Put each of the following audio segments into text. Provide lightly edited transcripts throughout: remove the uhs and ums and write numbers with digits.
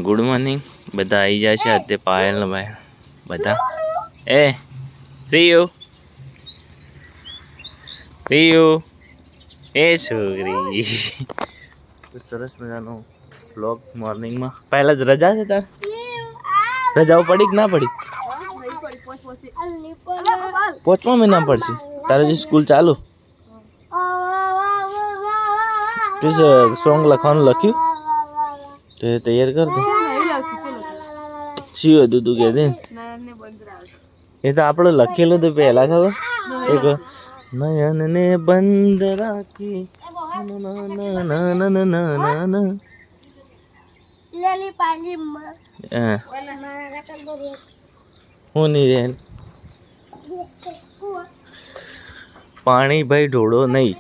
Good morning બધા આવી જાય છે અત્યારે પાયલ ને ભાઈ બધા એ પ્રિયુ પ્રિયુ એ છોકરી સરસ મજાનો બ્લોગ મોર્નિંગમાં પહેલા જ રજા છે તાર રજાઓ પડી કે ના પડી 5મા મહિના પડશે તારે જે સ્કૂલ ચાલુ સોંગ લખવાનું લખ્યું તો એ તૈયાર કર દો શું હતું તું કે એ તો આપણે લખેલું તો પહેલા ખબર એક નયન ને બંધ રાખી હું નહીં રે પાણી ભાઈ ઢોળો નહીં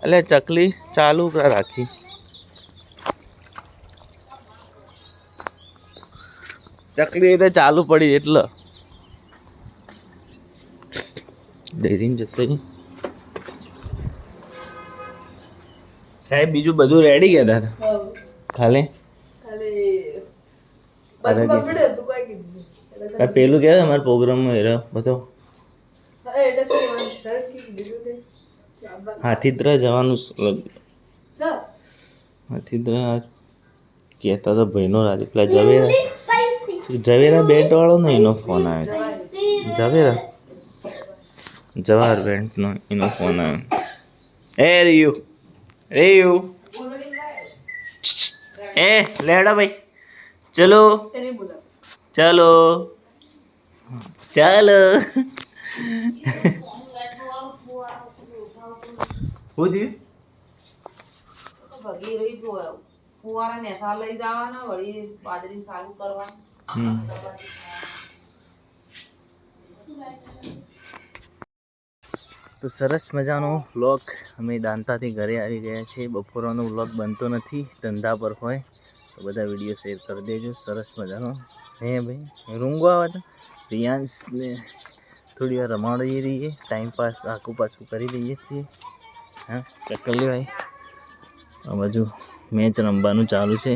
એટલે ચકલી ચાલુ રાખી ચકલી એ તો ચાલુ પડી એટલે ડેરીને જતો સાહેબ બીજું બધું રેડી ગયા હતા ખાલી પેલું કહેવાય અમારા પ્રોગ્રામમાં એરા બધો હાથીદ્રા જવાનું હાથીદ્રા કહેતા તો ભાઈનો રાતે પેલા ઝવેરા બેન્ટ વાળો ને એનો ફોન આવ્યો ઝવેરા જવાહર બેન્ટનો એનો ફોન આવ્યો એ રેયુ એ લેડા ભાઈ ચલો ચાલો ચાલો હું થયું ભગી રહી ફુવારા નેસા લઈ જવાના વળી બાજરી ચાલુ કરવાનું તો સરસ મજાનો વ્લોગ અમે દાંતાથી ઘરે આવી ગયા છીએ બપોરનો વ્લોગ બનતો નથી ધંધા પર હોય તો બધા વિડીયો શેર કરી દેજો સરસ મજાનો હે ભાઈ રૂંગો આવે તો રિયાન્સને થોડી વાર રમાડી રહીએ ટાઈમ પાસ આખું પાછું કરી લઈએ છીએ હા ચકલી ભાઈ આ બાજુ મેચ રમવાનું ચાલુ છે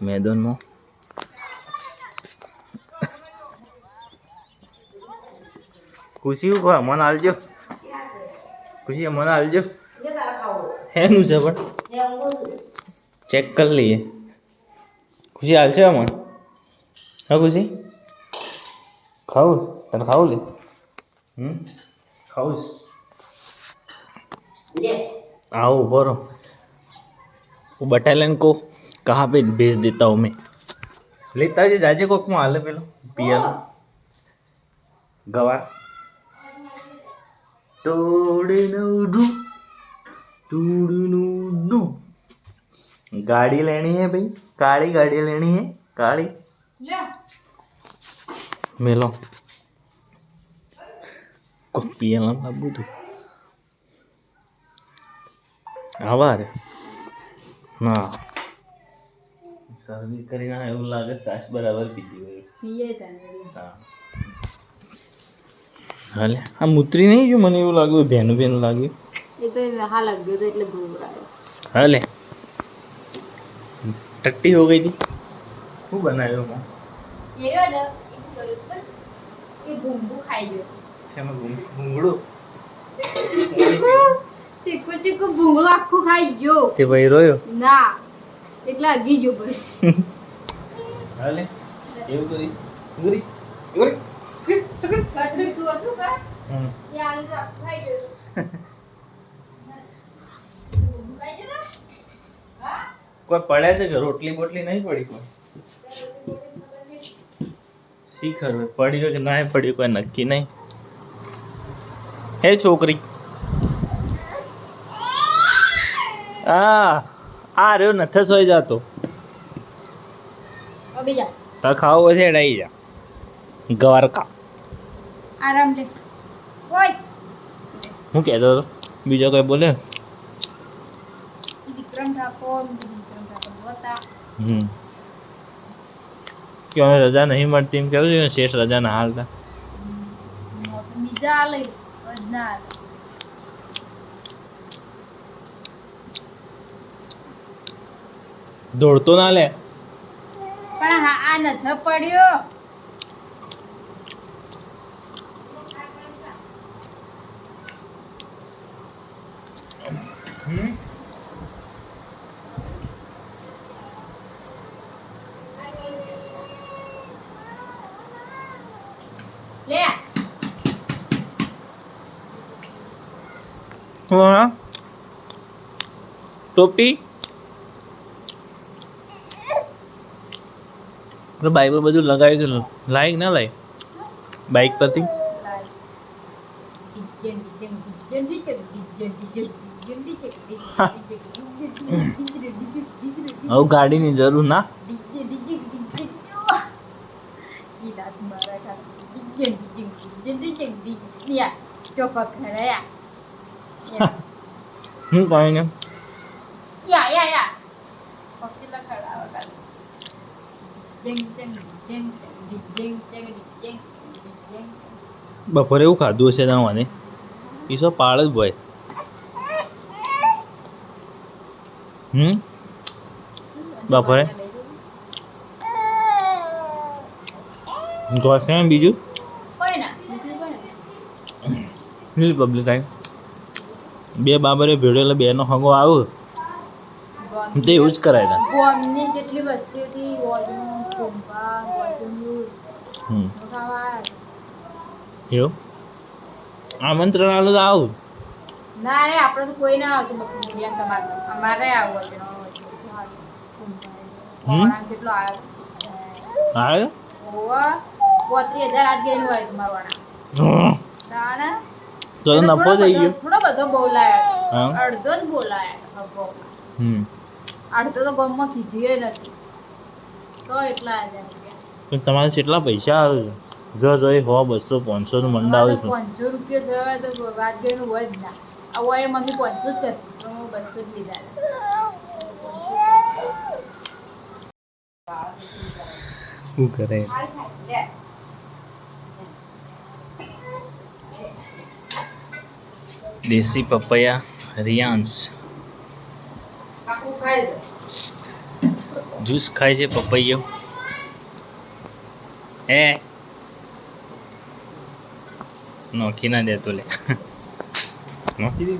મેદાનમાં ખુશી મને હાલજો ખુશી મને હાલજો હેનું છે પણ ચેક કરી લઈએ ખુશી હાલશે મને હા ખુશી ખાવું તને ખાવું લે ખાવું आओ बोलो वो बटालियन को कहाँ पे भेज देता हूँ मैं लेता है जाजे को क्यों हाल पेलो पिया गवार गाड़ी लेनी है भाई काली गाड़ी लेनी है काली मेलो को पिया लाबू तू आवार ना सर्दी કરીને એવું લાગે સાસ બરાબર પીધી હોય હા હાલે આ મૂત્રી નહીં જો મને એવું લાગ્યું ભેનું ભેનું લાગ્યું એ તો હા લાગ્યો તો એટલે ઘૂમરાયો હાલે ટટ્ટી हो गई थी શું બનાવ્યો માં એ રડ એ કર્યું બસ એ ભૂંગુ ખાઈ ગયો છે માં ભૂંગળું શીખું શીખું ભૂંગળું આખું ખાઈ ગયો તે ભાઈ રોયો ના એટલે આગી ગયો બસ હાલે એવું કરી ગુરી ગુરી કટરી તું હતું કા યાર તો ખાઈ ગયો કોઈ પડ્યા છે કે રોટલી બોટલી નહીં પડી કોઈ શી ખબર પડી કે ના પડી કોઈ નક્કી નહીં હે છોકરી આ રહ્યો નથી સોઈ જાતો બીજા તા ખાવો હોય છે એડાઈ જા ગવારકા આરામ લે ઓય હું કહેતો હતો બીજો કોઈ બોલે વિક્રમ ઠાકોર હતા કે અમે રજા નહીં મળતી એમ કહેવું જોઈએ શેઠ રજા ના હાલતા બીજા લઈ ના દોડતો ના લે નથી પડ્યો. લે ટોપી તો બાઈક પર બધું લગાવી દઉં લાઈક ના લાઈક બાઈક પરથી હવે ગાડીની જરૂર ના હું કાંઈ ને બપોરે એવું ખાધું હશે ના મને પીસો પાડ જ બોય બપોરે બીજું પબ્લિક થાય બે બાબરે ભેડેલા બે નો હગો આવું તો એવું જ કરાય તા ગોમની જેટલી વસ્તી હતી વોલ્યુમ કોમ્બા વોલ્યુમ એવું આમંત્રણ આલો તો આવું ના રે આપણે તો કોઈ ના આવતું મીડિયા તમારે અમારે આવું કેટલો આવ્યો ઓવા 35,000 આજ ગયેલું હોય તમારો વાળા તાણે તો નફો થઈ ગયો થોડો બધો બોલાય અડધો જ બોલાય અડધો તો ગામમાં કીધું નથી તો એટલા 1,000 રૂપિયા પણ તમારે કેટલા પૈસા આવે છે જો જોઈ 100 200 500 નું મંડા આવે છે 500 રૂપિયા જવા તો વાત ગયેલું હોય જ ના આવો એ મમ્મી 500 જ કરતી તો 200 જ લીધા શું કરે દેશી પપૈયા રિયાન્સ જ્યુસ ખાય છે પપૈયો હે નોખી ના દેતો લે નોખી દે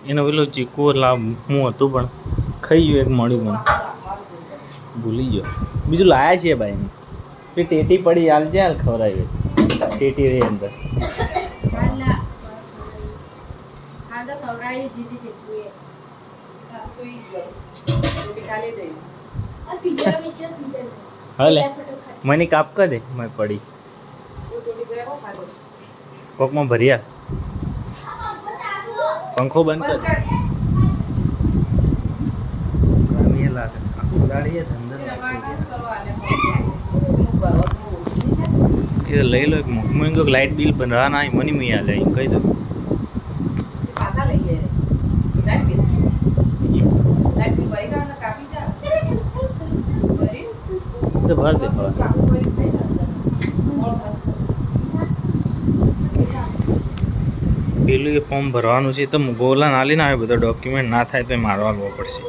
એનો પેલો ચીકુ લાભ હું હતું પણ ખાઈ ગયો એક મળ્યું મને ભૂલી ગયો બીજું લાયા છે ભાઈ એ ટેટી પડી હાલ છે હાલ ખવડાવી ટેટી રહી અંદર હલે મને કાપ કર દે મેં પડી કોકમાં ભર્યા પંખો બંધ કર ગરમી લાગે ઉડાડીએ અંદર એ લઈ લો એક મોંઘો લાઇટ બિલ ભરવાના મને મેં યાદ આવી કહી દો તો ભર દે પેલું એ ફોર્મ ભરવાનું છે તો ગોલા ના લઈને આવે બધો ડોક્યુમેન્ટ ના થાય તો એ મારવા આવવો પડશે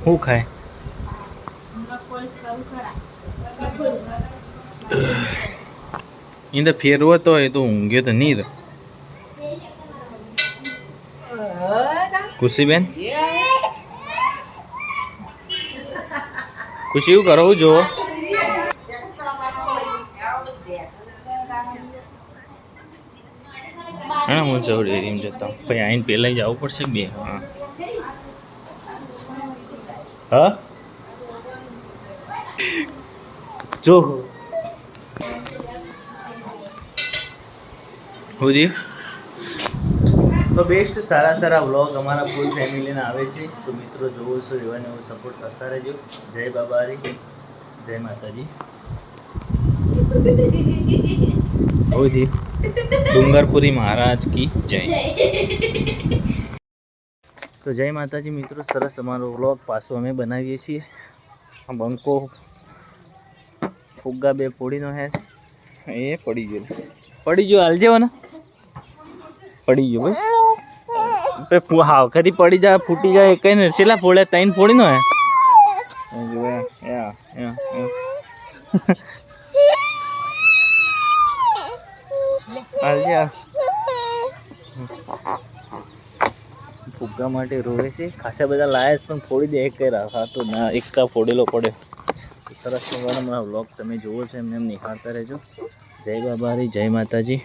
શું ખાય એ તો ફેરવો તો એ તો ઊંઘ્યો તો નહીં રહે ખુશીબેન ખુશી એવું કરવું જો હા હું જવું ડેરીમાં જતા પછી આવીને પહેલાં જવું પડશે બે હા હા જો હું તો બેસ્ટ સારા વ્લોગ અમારા ફૂલ ફેમિલીને આવે છે તો મિત્રો જોવો છો એવા ને એવો સપોર્ટ કરતા રહેજો જય બાબારી જય માતાજી હોધી ડુંગરપુરી મહારાજ કી જય તો જય માતાજી મિત્રો સરસ અમારો વ્લોગ પાછો અમે બનાવીએ છીએ બંકો ફુગ્ગા બે પોડીનો હે એ પડી ગયો હાલ જેવો ને પડી ગયો બસ હા કદી પડી જાય ફૂટી જાય કઈ ને છેલ્લા ફોડે તૈન ફોડી નો ફુગ્ગા માટે રોવે છે ખાસા બધા લાયા છે પણ ફોડી દે એક રહ્યા તો ના એકતા ફોડેલો પડે સરસ મજાનો મારો વ્લોગ તમે જોવો છો એમને એમ નિહાળતા રહેજો જય બાબારી જય માતાજી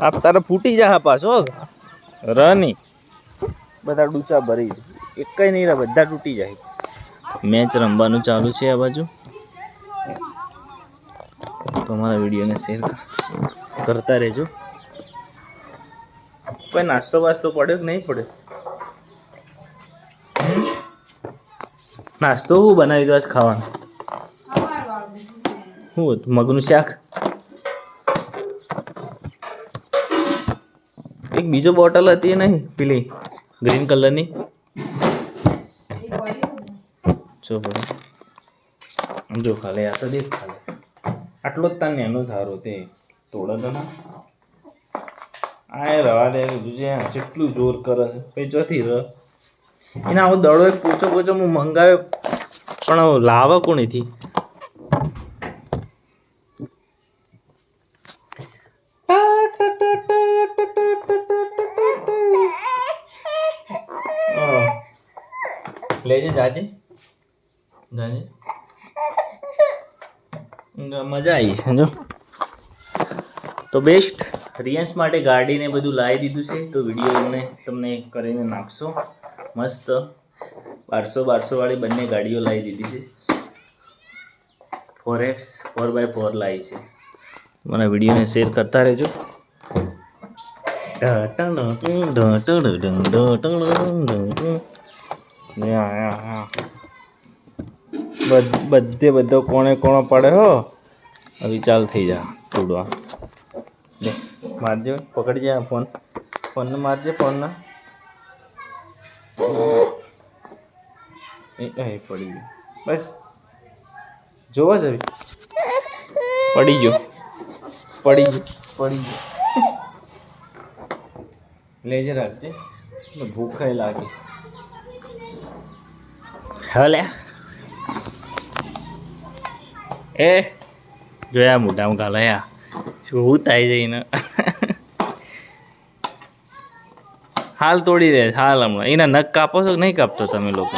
આપ તારે ફૂટી જા પાછો રની બધા ડૂચા ભરી એક કઈ નહીં રહ્યા બધા તૂટી જાય મેચ રમવાનું ચાલુ છે આ બાજુ તો અમારા વિડીયોને શેર કરતા રહેજો કોઈ નાસ્તો વાસ્તો પડ્યો કે નહીં પડ્યો નાસ્તો શું બનાવી દો આજ ખાવાનું શું હતું મગનું શાક એક બીજો બોટલ હતી એ નહીં પેલી ગ્રીન કલરની જો ખાલે આ તો દેખ ખાલે આટલો જ તાને એનો સારો તે તોડો તો ના આ રવા દે જોજે જેટલું જોર કરે છે પછી ચોથી ર એને આવો દડો એક પોચો પોચો હું મંગાવ્યો પણ લાવે કોણીથી લેજે જાજે જાજે મજા આવી સમજો તો બેસ્ટ રિયાન્સ માટે ગાડીને બધું લાવી દીધું છે તો વિડીયો તમને કરીને નાખશો મસ્ત 1200 વાળી બંને ગાડીઓ લાવી દીધી છે 4x 4x4 લાવી છે મારા વિડીયોને શેર કરતા રહેજો બધો કોણે કોણો પડે હો હવે ચાલ થઈ જા તોડવા લે મારજો પકડજે આ ફોનને મારજે ફોનના એ પડી ગયો બસ જોવા જ પડી ગયો લેજે રાખજે ભૂખાય લાગે હલે એ જોયા મોઢામાં ગાલાયા શું થાય છે એને હાલ તોડી દે હાલ હમણાં એના નખ કાપો છો કે નહીં કાપતો તમે લોકો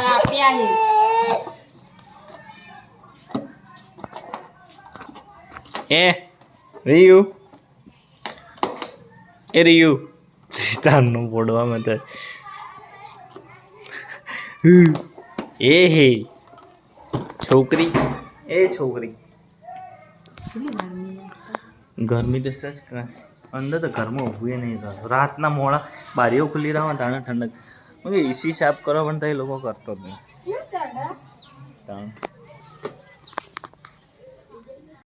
એ રિયુ સીતાનું પોડવામાં થાય એ હે છોકરી ગરમી તો સચ અંદર તો ઘરમાં ઊભું નહીં રાતના મોડા બારીઓ ખુલ્લી રહો તાણે ઠંડક એસી સાફ કરો પણ તો એ લોકો કરતો જ નહીં